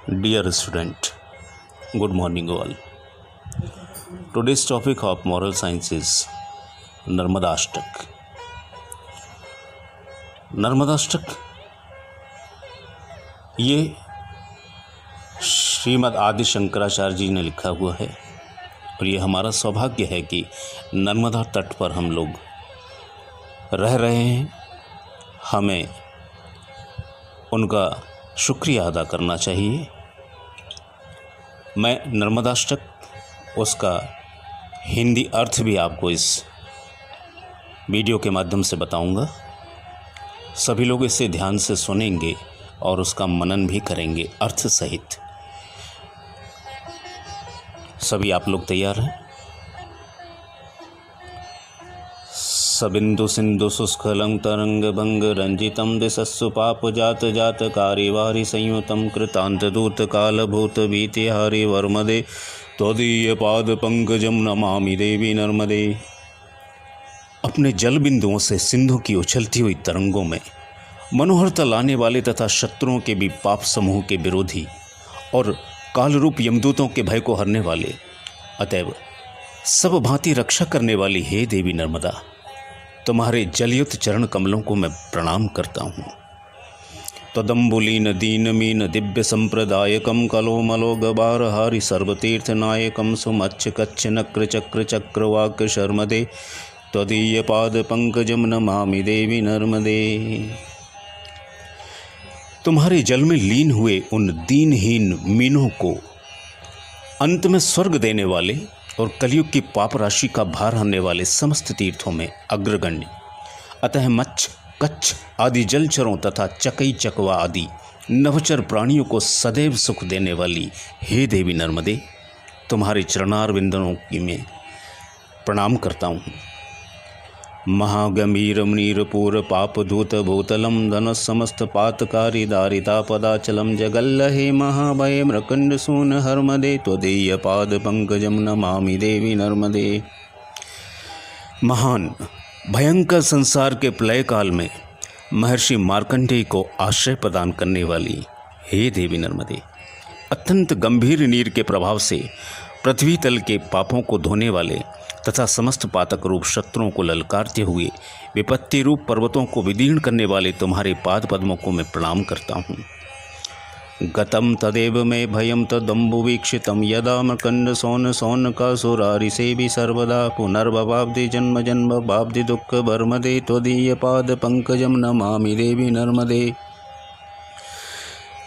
Dear student, good morning all. Today's topic of moral science is नर्मदाष्टक. नर्मदाष्टक ये श्रीमद् आदि शंकराचार्य जी ने लिखा हुआ है और ये हमारा सौभाग्य है कि नर्मदा तट पर हम लोग रह रहे हैं. हमें उनका शुक्रिया अदा करना चाहिए. मैं नर्मदाष्टक उसका हिंदी अर्थ भी आपको इस वीडियो के माध्यम से बताऊंगा. सभी लोग इसे ध्यान से सुनेंगे और उसका मनन भी करेंगे अर्थ सहित. सभी आप लोग तैयार हैं? सबिंदु सिंधु सुस्खलं तरंग भंग रंजितम दिशस्सु पाप जात जात कारिवारि संयुतम कृतांत दूत काल भूत भीतिहारि वर्मदे त्वदीय पाद पंकजम नमामि देवी नर्मदे. अपने जल बिंदुओं से सिंधु की उछलती हुई तरंगों में मनोहरता लाने वाले तथा शत्रुओं के भी पाप समूह के विरोधी और कालरूप यमदूतों के भय को हरने वाले, अतएव सब भांति रक्षा करने वाली हे देवी नर्मदा, तुम्हारे जलयुत चरण कमलों को मैं प्रणाम करता हूँ. तदम्बुलीन दीनमीन दिव्य संप्रदायकम कलो मलो गबार हारि सर्वतीर्थ नायकम सुमच्छ कच्छ नक्र चक्र चक्रवाक शर्मदे त्वदीय पाद पंकजम नमामि देवी नर्मदे. तुम्हारे जल में लीन हुए उन दीनहीन मीनों को अंत में स्वर्ग देने वाले और कलयुग की पाप राशि का भार हरने वाले समस्त तीर्थों में अग्रगण्य, अतः मच्छ कच्छ आदि जलचरों तथा चकई चकवा आदि नवचर प्राणियों को सदैव सुख देने वाली हे देवी नर्मदे, तुम्हारे चरणार विंदनों की मैं प्रणाम करता हूँ. महागंभीर मनीरपूर पाप धूत भूतलम धन समस्त पातकारी दारिता पदाचलम जगल्लहे महाभय मृकंड सून हर्मदे त्वदीय पाद पंकजम नमामि देवी नर्मदे. महान भयंकर संसार के प्रलय काल में महर्षि मार्कंडेय को आश्रय प्रदान करने वाली हे देवी नर्मदे, अत्यंत गंभीर नीर के प्रभाव से पृथ्वी तल के पापों को धोने वाले तथा समस्त पातक रूप शत्रुओं को ललकारते हुए विपत्ति रूप पर्वतों को विदीर्ण करने वाले तुम्हारे पाद पद्मों को मैं प्रणाम करता हूँ. गतम तदेव में भयम तदम्बु वीक्षितम यदा मकंड सोन सोन का सुरारि से भी सर्वदा पुनर्भवाब्धि जन्म जन्म बाब्धि दुख भर्मदे त्वदीय पाद पंकजम नमामि देवी नर्मदे.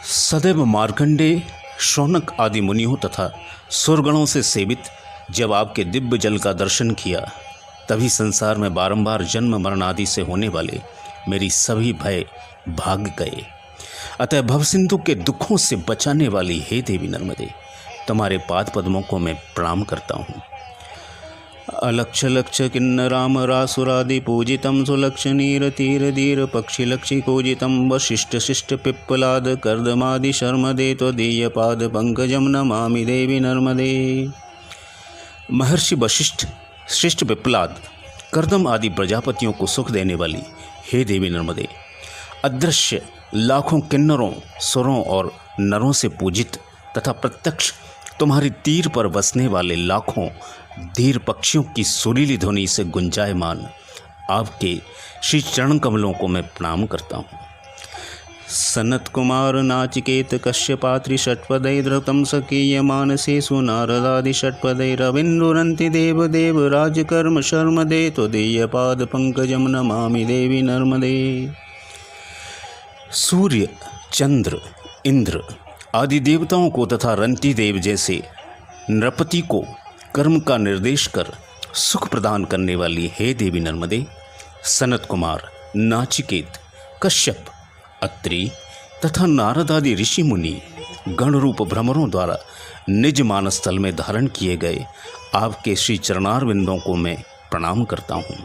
सदैव मार्कंडेय शौनक आदि मुनियों तथा सुरगणों से सेवित जब आपके दिव्य जल का दर्शन किया, तभी संसार में बारंबार जन्म मरण आदि से होने वाले मेरी सभी भय भाग गए. अतः भवसिंधु के दुखों से बचाने वाली हे देवी नर्मदे, तुम्हारे पाद पद्मों को मैं प्रणाम करता हूँ. अलक्ष लक्ष किन्नराम रासुरादि पूजितम सुलक्ष नीर तीर धीर पक्षी लक्षी पूजितम वशिष्ठ शिष्ट पिप्पलाद कर्दमादि शर्मदे त्वदीय पाद पंकजम नमामि देवी नर्मदे. महर्षि वशिष्ठ शिष्ट पिप्पलाद कर्दम आदि प्रजापतियों को सुख देने वाली हे देवी नर्मदे, अदृश्य लाखों किन्नरों सुरों और नरों से पूजित तथा प्रत्यक्ष तुम्हारी तीर पर बसने वाले लाखों धीर पक्षियों की सुरीली ध्वनि से गुंजायमान आपके श्री चरण कमलों को मैं प्रणाम करता हूँ. सनत कुमार नाचिकेत कश्यपात्रि षट्पदै धृतम सकीय मानसेषु नारदादि षट्पदै रविन्दुरन्ति देव देव राजकर्म शर्मदे त्वदीय पाद पंकजम नमामि देवी नर्मदे. सूर्य चंद्र इंद्र आदि देवताओं को तथा रंती देव जैसे नृपति को कर्म का निर्देश कर सुख प्रदान करने वाली हे देवी नर्मदे, सनत कुमार नाचिकेत कश्यप अत्रि तथा नारद आदि ऋषि मुनि गण रूप भ्रमरों द्वारा निज मानस तल में धारण किए गए आपके श्री चरणार विंदों को मैं प्रणाम करता हूँ.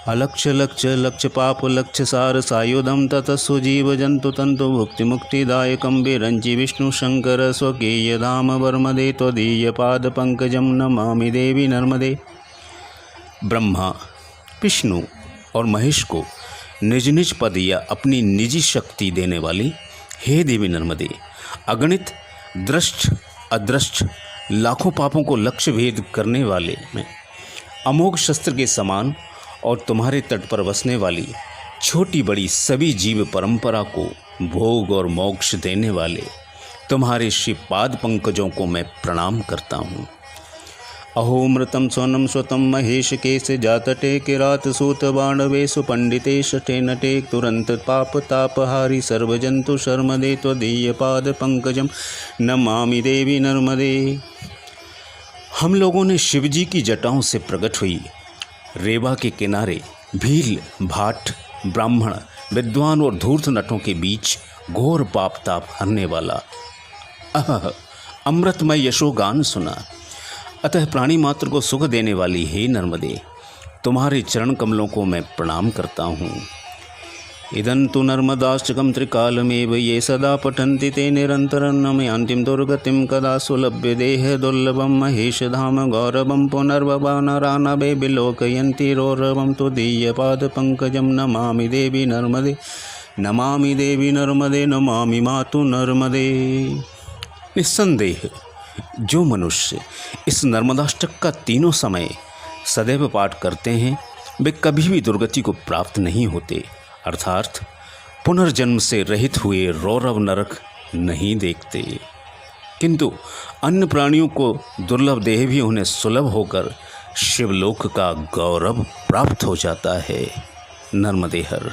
अलक्ष लक्ष लक्ष पाप लक्ष सार सायुधम ततः सुजीव जंतु तंतु भुक्ति मुक्तिदायकम विरंचि विष्णु शंकर स्वकीय धाम वर्मदे त्वदीय पाद पंकजम नमामि देवी नर्मदे. ब्रह्मा विष्णु और महेश को निज निज पद या अपनी निजी शक्ति देने वाली हे देवी नर्मदे, अगणित दृष्ट अदृष्ट लाखों पापों को लक्ष्य भेद करने वाले में अमोघ शस्त्र के समान और तुम्हारे तट पर बसने वाली छोटी बड़ी सभी जीव परंपरा को भोग और मोक्ष देने वाले तुम्हारे श्री पाद पंकजों को मैं प्रणाम करता हूँ। अहोमृतं स्वनं स्वतं महेश केश जातटे किरात सूत बाणवे सुपंडितेश नटे तुरंत पाप तापहारी सर्वजंतु शर्मदे त्वदीय पाद पंकजम नमामि देवी नर्मदे। हम लोगों ने शिवजी की जटाओं से प्रकट हुई रेवा के किनारे भील भाट ब्राह्मण विद्वान और धूर्त नटों के बीच घोर पाप ताप हरने वाला अमृतमय यशोगान सुना। अतः प्राणी मात्र को सुख देने वाली हे नर्मदे, तुम्हारे चरण कमलों को मैं प्रणाम करता हूँ। इदं तु नर्मदाष्टकं त्रिकालमेव ये सदा पठन्ति ते निरन्तरं नमयान्तिं दुर्गतिं कदा सुलभ्य देह दुर्लभं महेश धाम गौरवं पुनर्भवानरानभे विलोकयन्ति रौरवं त्वदीयपादपङ्कजं नमामि देवी नर्मदे नमामि देवी नर्मदे नमामि मातु नर्मदे। निस्संदेह जो मनुष्य इस नर्मदाष्टक का तीनों समय सदैव पाठ करते हैं वे कभी भी दुर्गति को प्राप्त नहीं होते, अर्थात पुनर्जन्म से रहित हुए रौरव नरक नहीं देखते। किंतु अन्य प्राणियों को दुर्लभ देह भी उन्हें सुलभ होकर शिवलोक का गौरव प्राप्त हो जाता है। नर्मदे हर।